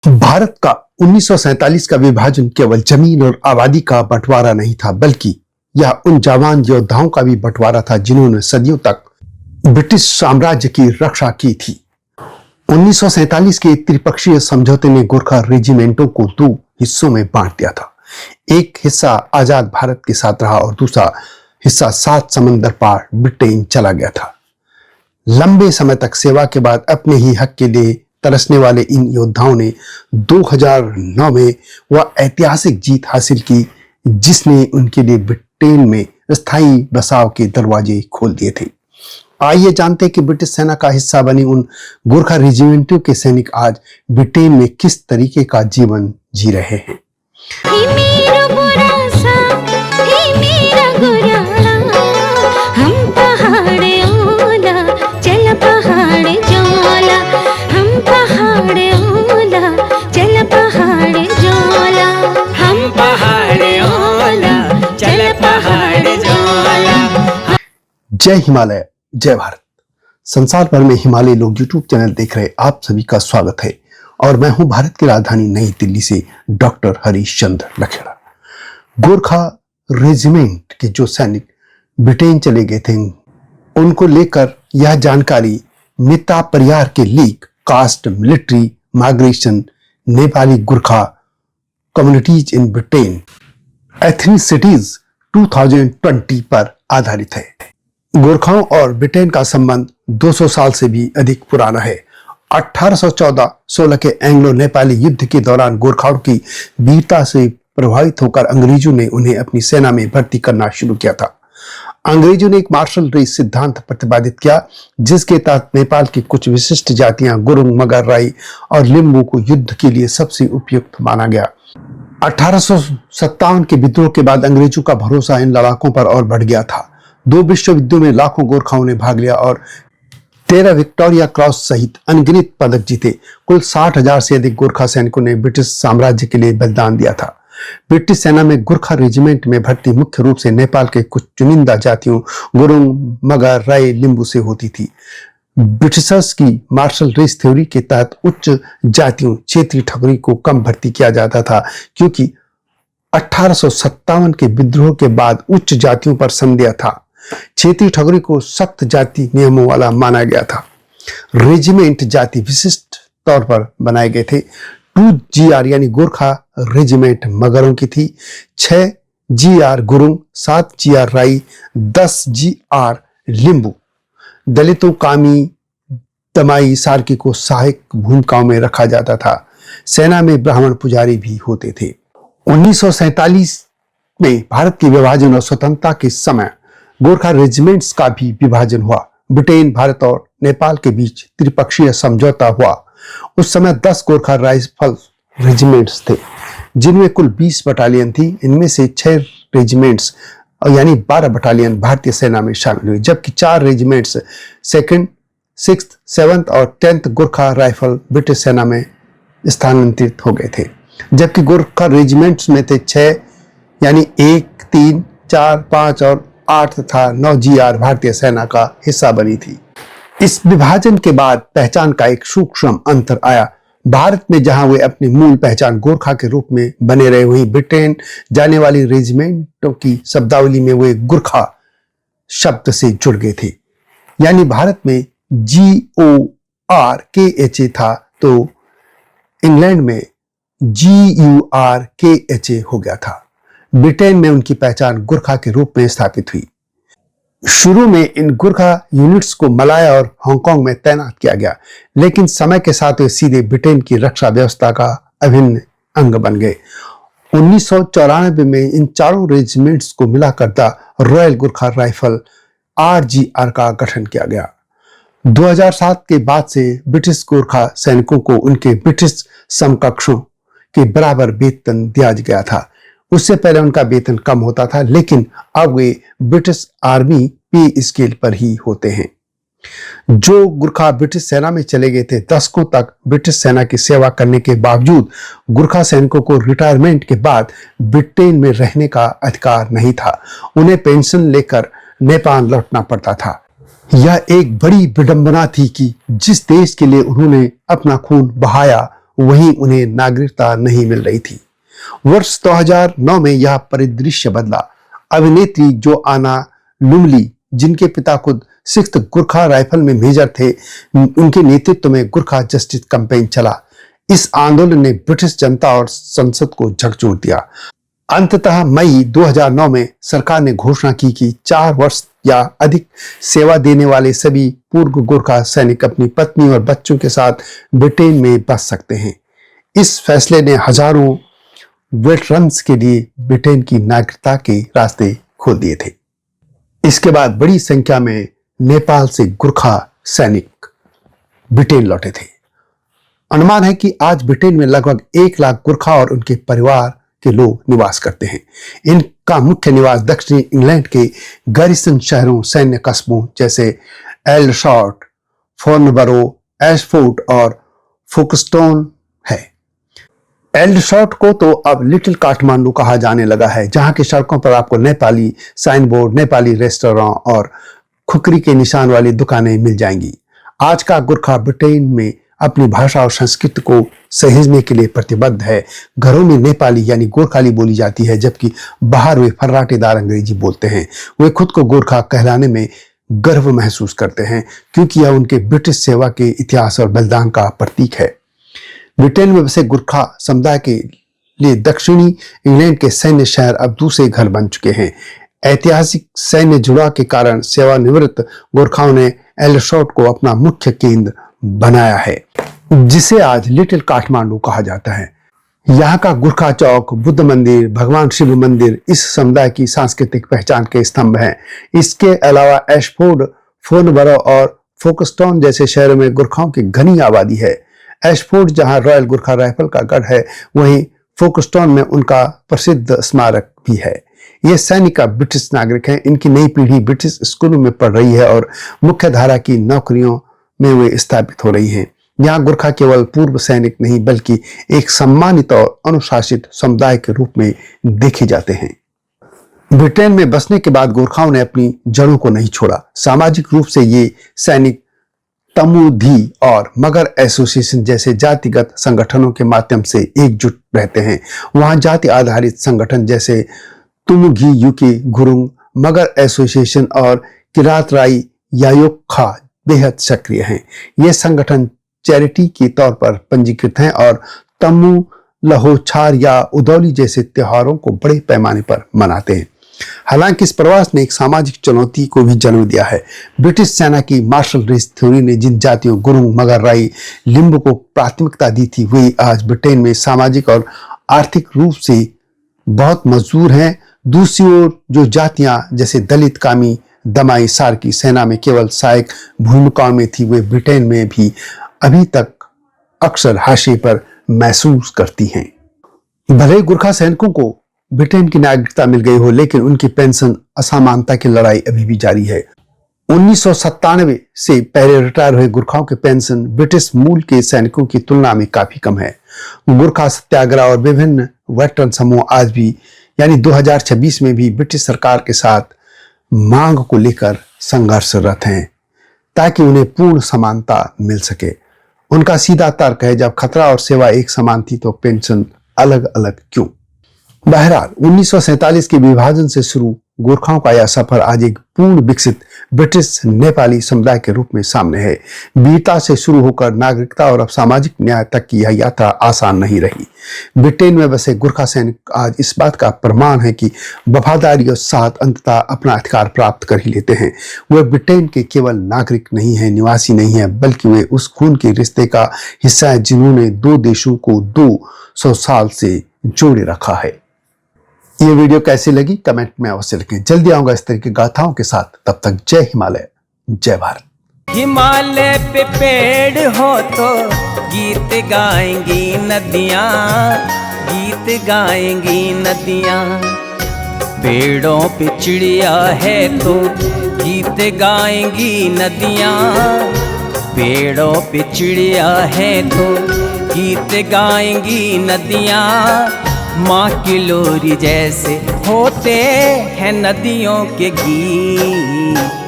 भारत का 1947 का विभाजन केवल जमीन और आबादी का बंटवारा नहीं था, बल्कि यह उन जवान योद्धाओं का भी बंटवारा था जिन्होंने सदियों तक ब्रिटिश साम्राज्य की रक्षा की थी। 1947 के त्रिपक्षीय समझौते ने गोरखा रेजिमेंटों को दो हिस्सों में बांट दिया था। एक हिस्सा आजाद भारत के साथ रहा और दूसरा हिस्सा 7 समंदर पार ब्रिटेन चला गया था। लंबे समय तक सेवा के बाद अपने ही हक के लिए तरसने वाले इन योद्धाओं ने 2009 में वह ऐतिहासिक जीत हासिल की जिसने उनके लिए ब्रिटेन में स्थायी बसाव के दरवाजे खोल दिए थे। आइए जानते हैं कि ब्रिटिश सेना का हिस्सा बनी उन गोरखा रेजिमेंटों के सैनिक आज ब्रिटेन में किस तरीके का जीवन जी रहे हैं। जय हिमालय, जय भारत। संसार भर में हिमालय लोग यूट्यूब चैनल देख रहे आप सभी का स्वागत है और मैं हूं भारत की राजधानी नई दिल्ली से डॉक्टर हरीश चंद्र लखेड़ा। गोरखा रेजिमेंट के जो सैनिक ब्रिटेन चले गए थे उनको लेकर यह जानकारी मिता परियार के league caste military migration Nepali Gorkha communities in Britain ethnicities 2020 पर आधारित है। गोरखाओं और ब्रिटेन का संबंध 200 साल से भी अधिक पुराना है। 1814-16 के एंग्लो नेपाली युद्ध के दौरान गोरखाओं की वीरता से प्रभावित होकर अंग्रेजों ने उन्हें अपनी सेना में भर्ती करना शुरू किया था। अंग्रेजों ने एक मार्शल रेस सिद्धांत प्रतिपादित किया जिसके तहत नेपाल की कुछ विशिष्ट जातियां गुरुंग, मगर, राई और लिम्बू को युद्ध के लिए सबसे उपयुक्त माना गया। 1857 के विद्रोह के बाद अंग्रेजों का भरोसा इन लड़ाकों पर और बढ़ गया था। 2 विश्व युद्धों में लाखों गोरखाओं ने भाग लिया और 13 विक्टोरिया क्रॉस सहित अनगिनत पदक जीते। कुल 60,000 से अधिक गोरखा सैनिकों ने ब्रिटिश साम्राज्य के लिए बलिदान दिया था। ब्रिटिश सेना में गोरखा रेजिमेंट में भर्ती मुख्य रूप से नेपाल के कुछ चुनिंदा जातियों गुरुंग, मगर, राय, लिम्बू से होती थी। ब्रिटिशर्स की मार्शल रेस थ्योरी के तहत उच्च जातियों क्षेत्रीय ठगरी को कम भर्ती किया जाता था क्योंकि 1857 के विद्रोह के बाद उच्च जातियों पर संदेह था। क्षेत्रीय ठगरी को सख्त जाति नियमों वाला माना गया था। रेजिमेंट जाति विशिष्ट तौर पर बनाए गए थे। 2 GR यानी गोरखा रेजिमेंट मगरों की थी, 6 GR गुरुंग, 7 GR राई, 10 GR लिम्बू। दलितों, कामी, दमाई, सार्की को सहायक भूमिकाओं में रखा जाता था। सेना में ब्राह्मण पुजारी भी होते थे। 1947 में भारत के विभाजन और स्वतंत्रता के समय गोरखा रेजिमेंट्स का भी विभाजन हुआ। ब्रिटेन, भारत और नेपाल के बीच त्रिपक्षीय समझौता हुआ। उस समय 10 गोरखा राइफल रेजिमेंट्स थे जिनमें कुल 20 बटालियन थी। इनमें से 6 रेजिमेंट्स यानी 12 बटालियन भारतीय सेना में शामिल हुए, जबकि 4 रेजिमेंट्स 2nd, 6th, 7th और 10th गोरखा राइफल ब्रिटिश सेना में स्थानांतरित हो गए थे। जबकि गोरखा रेजिमेंट्स में थे 6 यानी 1, 3, 4, 5 और 8 तथा 9 GR भारतीय सेना का हिस्सा बनी थी। इस विभाजन के बाद पहचान का एक सूक्ष्म अंतर आया। भारत में जहां वे अपनी मूल पहचान गोरखा के रूप में बने रहे, वहीं ब्रिटेन जाने वाली रेजिमेंटों की शब्दावली में वे गुरखा शब्द से जुड़ गए थे। यानी भारत में GORKHA था तो इंग्लैंड में GURKHA हो गया था। ब्रिटेन में उनकी पहचान गुरखा के रूप में स्थापित हुई। शुरू में इन गुरखा यूनिट्स को मलाया और हांगकांग में तैनात किया गया, लेकिन समय के साथ वे सीधे ब्रिटेन की रक्षा व्यवस्था का अभिन्न अंग बन गए। 1994 में इन चारों रेजिमेंट्स को मिलाकर the royal Gorkha rifle RGR का गठन किया गया। 2007 के बाद से ब्रिटिश गोरखा सैनिकों को उनके ब्रिटिश समकक्षों के बराबर वेतन दिया गया था। उससे पहले उनका वेतन कम होता था, लेकिन अब वे ब्रिटिश आर्मी पे स्केल पर ही होते हैं। जो गुरखा ब्रिटिश सेना में चले गए थे, दशकों तक ब्रिटिश सेना की सेवा करने के बावजूद गुरखा सैनिकों को रिटायरमेंट के बाद ब्रिटेन में रहने का अधिकार नहीं था। उन्हें पेंशन लेकर नेपाल लौटना पड़ता था। यह एक बड़ी विडंबना थी कि जिस देश के लिए उन्होंने अपना खून बहाया वहीं उन्हें नागरिकता नहीं मिल रही थी। वर्ष 2009 में यह परिदृश्य बदला। अभिनेत्री जोआना लुमली, जिनके पिता खुद 6th गुरखा राइफल में मेजर थे, उनके नेतृत्व में गुरखा जस्टिस कैंपेन चला। इस आंदोलन ने ब्रिटिश जनता और संसद को झकझोर दिया। अंततः मई 2009 में सरकार ने घोषणा की कि 4 वर्ष या अधिक सेवा देने वाले सभी पूर्व गोरखा सैनिक अपनी पत्नी और बच्चों के साथ ब्रिटेन में बस सकते हैं। इस फैसले ने हजारों वेटरन्स के लिए ब्रिटेन की नागरिकता के रास्ते खोल दिए थे। इसके बाद बड़ी संख्या में नेपाल से गुरखा सैनिक ब्रिटेन लौटे थे। अनुमान है कि आज ब्रिटेन में लगभग 1 लाख गुरखा और उनके परिवार के लोग निवास करते हैं। इनका मुख्य निवास दक्षिणी इंग्लैंड के गैरिसन शहरों, सैन्य कस्बों जैसे एल्डरशॉट, फोर्नबरो, एशफोर्ड और फोकस्टोन है। एल्डरशॉट को तो अब लिटिल काठमांडू कहा जाने लगा है, जहां की सड़कों पर आपको Nepali sign board, Nepali restaurant और खुकरी के निशान वाली दुकानें मिल जाएंगी। आज का गुरखा ब्रिटेन में अपनी भाषा और संस्कृति को सहेजने के लिए प्रतिबद्ध है। घरों में नेपाली यानी गोरखाली बोली जाती है, जबकि बाहर वे फर्राटेदार अंग्रेजी बोलते हैं। वे खुद को गोरखा कहलाने में गर्व महसूस करते हैं, क्योंकि यह उनके ब्रिटिश सेवा के इतिहास और बलिदान का प्रतीक है। ब्रिटेन में बसे गुरखा समुदाय के लिए दक्षिणी इंग्लैंड के सैन्य शहर अब दूसरे घर बन चुके हैं। ऐतिहासिक सैन्य जुड़ाव के कारण सेवानिवृत्त गोरखाओं ने एल्डरशॉट को अपना मुख्य केंद्र बनाया है, जिसे आज लिटिल काठमांडू कहा जाता है। यहाँ का गुरखा चौक, बुद्ध मंदिर, भगवान शिव मंदिर इस समुदाय की सांस्कृतिक पहचान के स्तंभ हैं। इसके अलावा एशफोर्ड, फोर्नबरो और फोकस्टोन जैसे शहरों में गुरखाओं की घनी आबादी है। एशफोर्ड जहां रॉयल गुरखा राइफल का गढ़ है, वहीं फोकस्टोन में उनका प्रसिद्ध स्मारक भी है। ये सैनिक ब्रिटिश नागरिक हैं। इनकी नई पीढ़ी ब्रिटिश स्कूलों में पढ़ रही है और मुख्य धारा की नौकरियों में वे स्थापित हो रही हैं। यहाँ गुरखा केवल पूर्व सैनिक नहीं, बल्कि एक सम्मानित और अनुशासित समुदाय के रूप में देखे जाते हैं। ब्रिटेन में बसने के बाद गोरखाओं ने अपनी जड़ों को नहीं छोड़ा। सामाजिक रूप से ये सैनिक तमुधी और मगर एसोसिएशन जैसे जातिगत संगठनों के माध्यम से एकजुट रहते हैं। वहां जाति आधारित संगठन जैसे तुमुघी यूके गुरुंग, मगर एसोसिएशन और किरात राई यायोखा बेहद सक्रिय हैं। ये संगठन चैरिटी के तौर पर पंजीकृत हैं और तमु, लहोछार या उदौली जैसे त्योहारों को बड़े पैमाने पर मनाते हैं। हालांकि इस प्रवास ने एक सामाजिक चुनौती को भी जन्म दिया है। ब्रिटिश सेना की मार्शल रेस थ्योरी ने जिन जातियों गुरुंग, मगर, राई, लिम्बू को प्राथमिकता दी थी, वे आज ब्रिटेन में सामाजिक और आर्थिक रूप से बहुत मजबूर हैं। दूसरी ओर जो जातियां जैसे दलित, कामी, दमाई, सार्की सेना में केवल सहायक भूमिकाओं में थी, वे ब्रिटेन में भी अभी तक अक्सर हाशिए पर महसूस करती हैं। भले गुरखा सैनिकों को ब्रिटेन की नागरिकता मिल गई हो, लेकिन उनकी पेंशन असमानता की लड़ाई अभी भी जारी है। 1997 से पहले रिटायर हुए गुरखाओं के पेंशन ब्रिटिश मूल के सैनिकों की तुलना में काफी कम है। गुरखा सत्याग्रह और विभिन्न वेटरन समूह आज भी यानी 2026 में भी ब्रिटिश सरकार के साथ मांग को लेकर संघर्षरत हैं, ताकि उन्हें पूर्ण समानता मिल सके। उनका सीधा तर्क है, जब खतरा और सेवा एक समान थी तो पेंशन अलग अलग क्यों? बहरहाल 1947 के विभाजन से शुरू गोरखाओं का यह सफर आज एक पूर्ण विकसित ब्रिटिश नेपाली समुदाय के रूप में सामने है। वीरता से शुरू होकर नागरिकता और अब सामाजिक न्याय तक की यह यात्रा आसान नहीं रही। ब्रिटेन में बसे गुरखा सैनिक आज इस बात का प्रमाण है कि वफादारी और साथ अंततः अपना अधिकार प्राप्त कर ही लेते हैं। वे ब्रिटेन के केवल नागरिक नहीं है, निवासी नहीं है, बल्कि वे उस खून के रिश्ते का हिस्सा है जिन्होंने दो देशों को 200 साल से जोड़े रखा है। ये वीडियो कैसी लगी कमेंट में अवश्य लिखें। जल्दी आऊंगा इस तरह की गाथाओं के साथ। तब तक जय हिमालय, जय भारत। हिमालय पे पेड़ हो तो गीत गाएंगी नदियाँ, गीत गाएंगी नदियाँ। पेड़ों पे चिड़िया है तो गीत गाएंगी नदियाँ, पेड़ों पे चिड़िया है तो गीत गाएंगी नदियाँ। माँ की लोरी जैसे होते हैं नदियों के गीत।